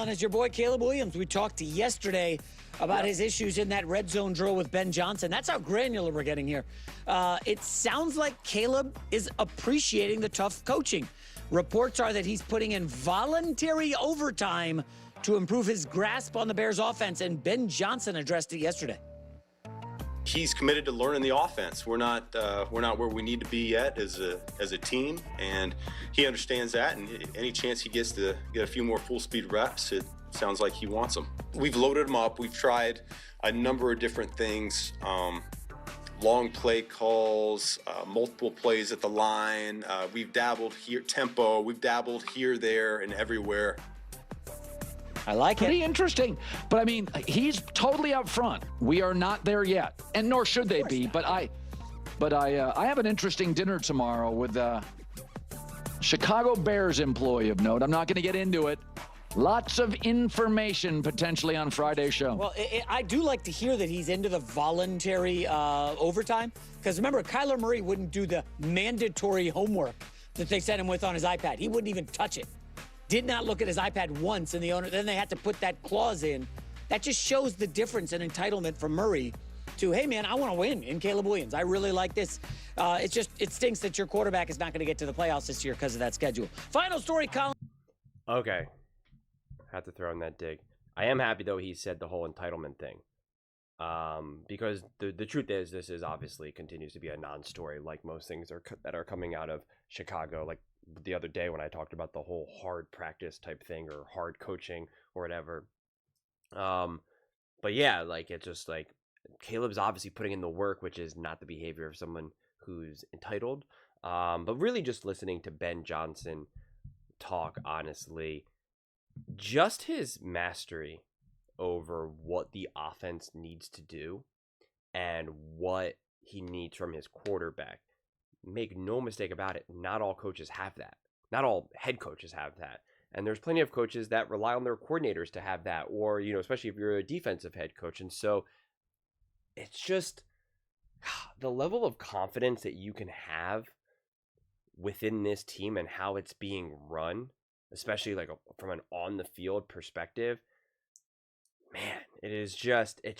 Colin, is your boy Caleb Williams. We talked yesterday about his issues in that red zone drill with Ben Johnson. That's how granular we're getting here. It sounds like Caleb is appreciating the tough coaching. Reports are that he's putting in voluntary overtime to improve his grasp on the Bears offense, and Ben Johnson addressed it yesterday. He's committed to learning the offense. We're not where we need to be yet as a team, and he understands that. And any chance he gets to get a few more full speed reps, it sounds like he wants them. We've loaded him up. We've tried a number of different things: long play calls, multiple plays at the line. We've dabbled here, tempo. We've dabbled here, there, and everywhere. I like Pretty interesting. But I mean, he's totally up front. We are not there yet, and nor should they be. But I have an interesting dinner tomorrow with a Chicago Bears employee of note. I'm not going to get into it. Lots of information potentially on Friday's show. Well, I do like to hear that he's into the voluntary overtime, because remember, Kyler Murray wouldn't do the mandatory homework that they sent him with on his iPad. He wouldn't even touch it. Did not look at his iPad once, and then they had to put that clause in. That just shows the difference in entitlement from Murray to, hey, man, I want to win in Caleb Williams. I really like this. It stinks that your quarterback is not going to get to the playoffs this year because of that schedule. Final story, Colin. Okay. Have to throw in that dig. I am happy, though, he said the whole entitlement thing. Because the truth is, this is obviously continues to be a non-story, like most things that are coming out of Chicago. Like the other day when I talked about the whole hard practice type thing or hard coaching or whatever. But yeah, like it's just like Caleb's obviously putting in the work, which is not the behavior of someone who's entitled. But really just listening to Ben Johnson talk, honestly, just his mastery over what the offense needs to do and what he needs from his quarterback. Make no mistake about it, not all coaches have that. Not all head coaches have that. And there's plenty of coaches that rely on their coordinators to have that, or, especially if you're a defensive head coach. And so it's just the level of confidence that you can have within this team and how it's being run, especially like from an on the field perspective. Man, it's just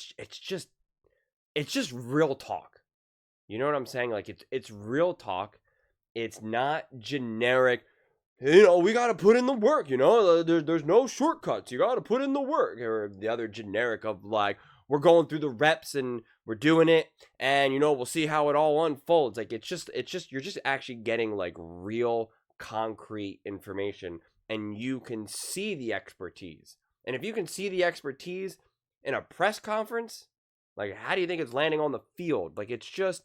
real talk. You know what I'm saying? Like it's real talk. It's not generic. We got to put in the work. There's no shortcuts. You got to put in the work. Or the other generic of like, we're going through the reps and we're doing it, and we'll see how it all unfolds. Like it's just you're just actually getting like real concrete information, and you can see the expertise. And if you can see the expertise in a press conference, like how do you think it's landing on the field? Like it's just.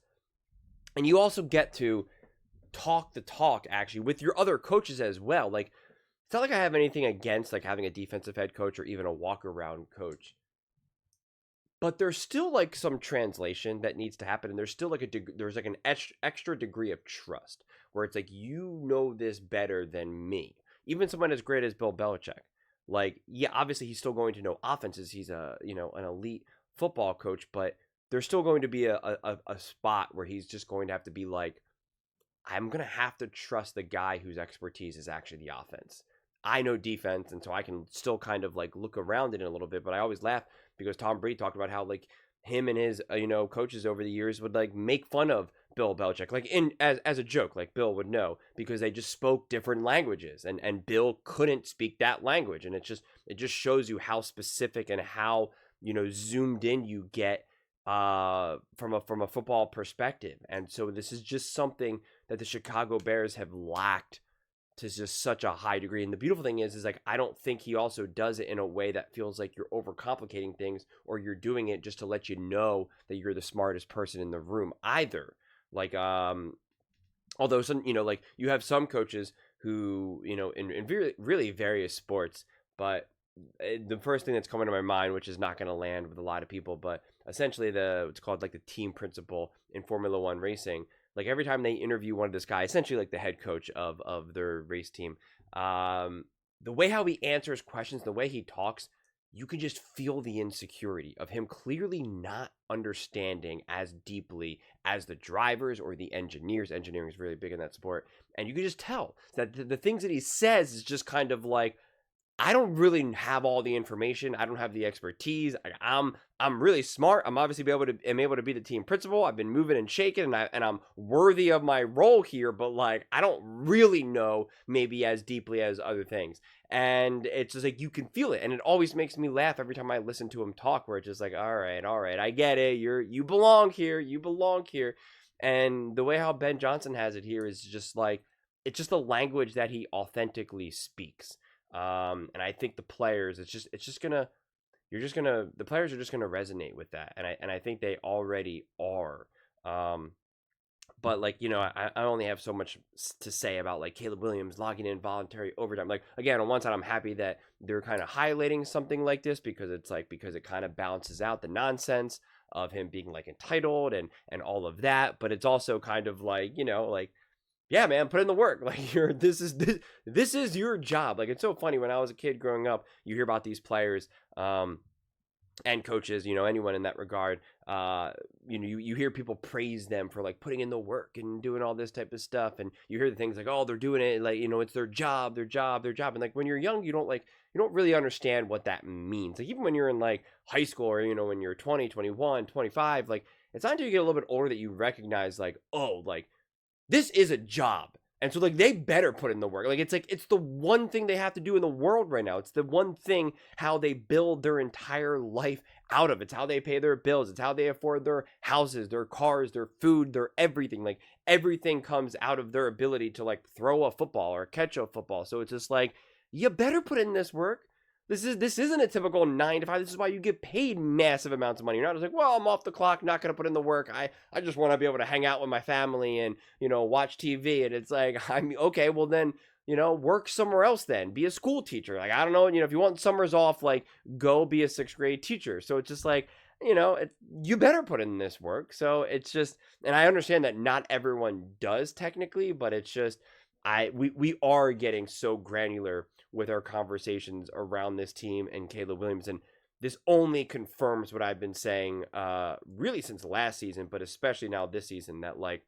And you also get to talk the talk, actually, with your other coaches as well. Like, it's not like I have anything against, like, having a defensive head coach or even a walk-around coach. But there's still, like, some translation that needs to happen. And there's still, like, an extra degree of trust. Where it's like, you know this better than me. Even someone as great as Bill Belichick. Like, yeah, obviously he's still going to know offenses. He's an elite football coach, but there's still going to be a spot where he's just going to have to be like, I'm going to have to trust the guy whose expertise is actually the offense. I know defense, and so I can still kind of like look around it in a little bit, but I always laugh because Tom Brady talked about how like him and his, coaches over the years would like make fun of Bill Belichick, like as a joke, like Bill would know because they just spoke different languages and Bill couldn't speak that language. And it just shows you how specific and how, zoomed in you get from a football perspective. And so this is just something that the Chicago Bears have lacked to just such a high degree. And the beautiful thing is like, I don't think he also does it in a way that feels like you're overcomplicating things or you're doing it just to let you know that you're the smartest person in the room either. Like, although some, like you have some coaches who, in really various sports, but the first thing that's coming to my mind, which is not going to land with a lot of people, but essentially it's called like the team principle in Formula One racing. Like every time they interview one of this guy, essentially like the head coach of their race team, the way how he answers questions, the way he talks, you can just feel the insecurity of him clearly not understanding as deeply as the drivers or the engineers. Engineering is really big in that sport. And you can just tell that the things that he says is just kind of like, I don't really have all the information. I don't have the expertise. I'm really smart. I'm obviously able to be the team principal. I've been moving and shaking, and I'm worthy of my role here. But like, I don't really know maybe as deeply as other things. And it's just like you can feel it, and it always makes me laugh every time I listen to him talk. Where it's just like, all right, I get it. You belong here. You belong here. And the way how Ben Johnson has it here is just like it's just the language that he authentically speaks. And I think the players, the players are just gonna resonate with that, and I think they already are. But like I only have so much to say about like Caleb Williams logging in voluntary overtime. Like again, on one side, I'm happy that they're kind of highlighting something like this because it kind of balances out the nonsense of him being like entitled and all of that. But it's also kind of like like yeah, man, put in the work. Like this is your job. Like it's so funny when I was a kid growing up, you hear about these players and coaches, anyone in that regard. You hear people praise them for like putting in the work and doing all this type of stuff, and you hear the things like, oh, they're doing it like it's their job. And like when you're young, you don't really understand what that means. Like even when you're in like high school or when you're 20, 21, 25, like it's not until you get a little bit older that you recognize like, oh, like this is a job. And so like they better put in the work. Like it's the one thing they have to do in the world right now. It's the one thing how they build their entire life out of. It's how they pay their bills. It's how they afford their houses, their cars, their food, their everything. Like everything comes out of their ability to like throw a football or catch a football. So it's just like you better put in this work. This isn't a typical 9 to 5. This is why you get paid massive amounts of money. You're not just like, well, I'm off the clock, not going to put in the work. I just want to be able to hang out with my family and, watch TV. And it's like, I'm okay, well then, work somewhere else then. Be a school teacher. Like, I don't know, if you want summers off, like go be a 6th grade teacher. So it's just like, you better put in this work. So it's just, and I understand that not everyone does technically, but it's just, we are getting so granular with our conversations around this team and Caleb Williams. And this only confirms what I've been saying really since last season, but especially now this season, that like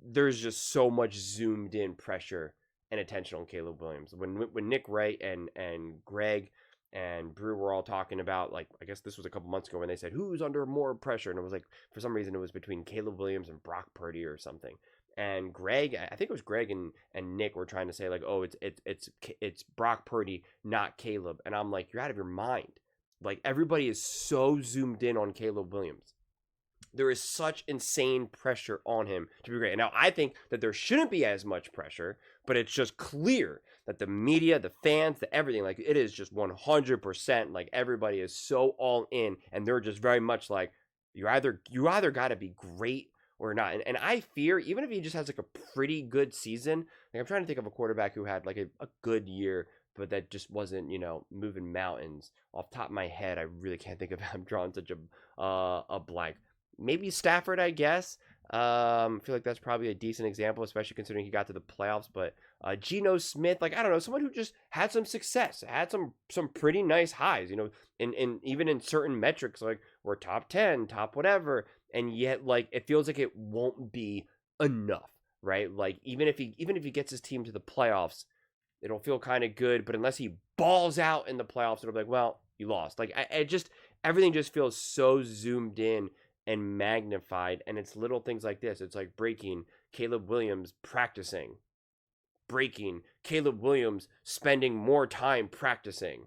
there's just so much zoomed in pressure and attention on Caleb Williams. When Nick Wright and Greg and Brew were all talking about, like, I guess this was a couple months ago when they said, who's under more pressure? And it was like, for some reason, it was between Caleb Williams and Brock Purdy or something. And Greg, I think it was Greg and Nick were trying to say like, oh, it's Brock Purdy, not Caleb. And I'm like, you're out of your mind. Like everybody is so zoomed in on Caleb Williams. There is such insane pressure on him to be great. And now I think that there shouldn't be as much pressure, but it's just clear that the media, the fans, the everything, like it is just 100%. Like everybody is so all in, and they're just very much like, you either got to be great or not. And I fear, even if he just has like a pretty good season, like I'm trying to think of a quarterback who had like a good year, but that just wasn't, moving mountains. Off the top of my head, I really can't think of how I'm drawing such a blank. Maybe Stafford, I guess. I feel like that's probably a decent example, especially considering he got to the playoffs. But Geno Smith, like, I don't know, someone who just had some success, had some pretty nice highs, in even in certain metrics, like we're top 10, top whatever. And yet, like, it feels like it won't be enough, right? Like, even if he gets his team to the playoffs, it'll feel kind of good. But unless he balls out in the playoffs, it'll be like, well, you lost. Like, everything just feels so zoomed in and magnified. And it's little things like this. It's like breaking Caleb Williams practicing, breaking Caleb Williams spending more time practicing.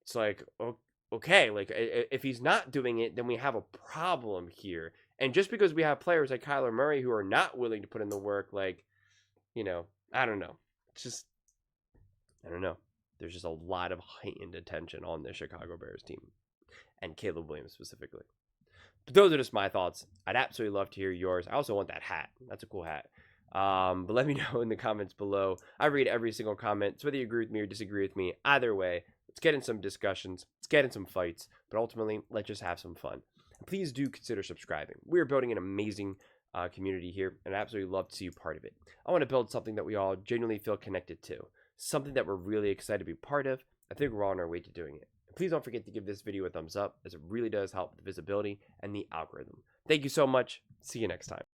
It's like, okay, like if he's not doing it, then we have a problem here. And just because we have players like Kyler Murray who are not willing to put in the work, like, I don't know. It's just, I don't know. There's just a lot of heightened attention on the Chicago Bears team and Caleb Williams specifically. But those are just my thoughts. I'd absolutely love to hear yours. I also want that hat. That's a cool hat. But let me know in the comments below. I read every single comment. So whether you agree with me or disagree with me, either way, let's get in some discussions. Let's get in some fights. But ultimately, let's just have some fun. And please do consider subscribing. We're building an amazing community here, and I'd absolutely love to see you part of it. I want to build something that we all genuinely feel connected to. Something that we're really excited to be part of. I think we're all on our way to doing it. And please don't forget to give this video a thumbs up, as it really does help the visibility and the algorithm. Thank you so much. See you next time.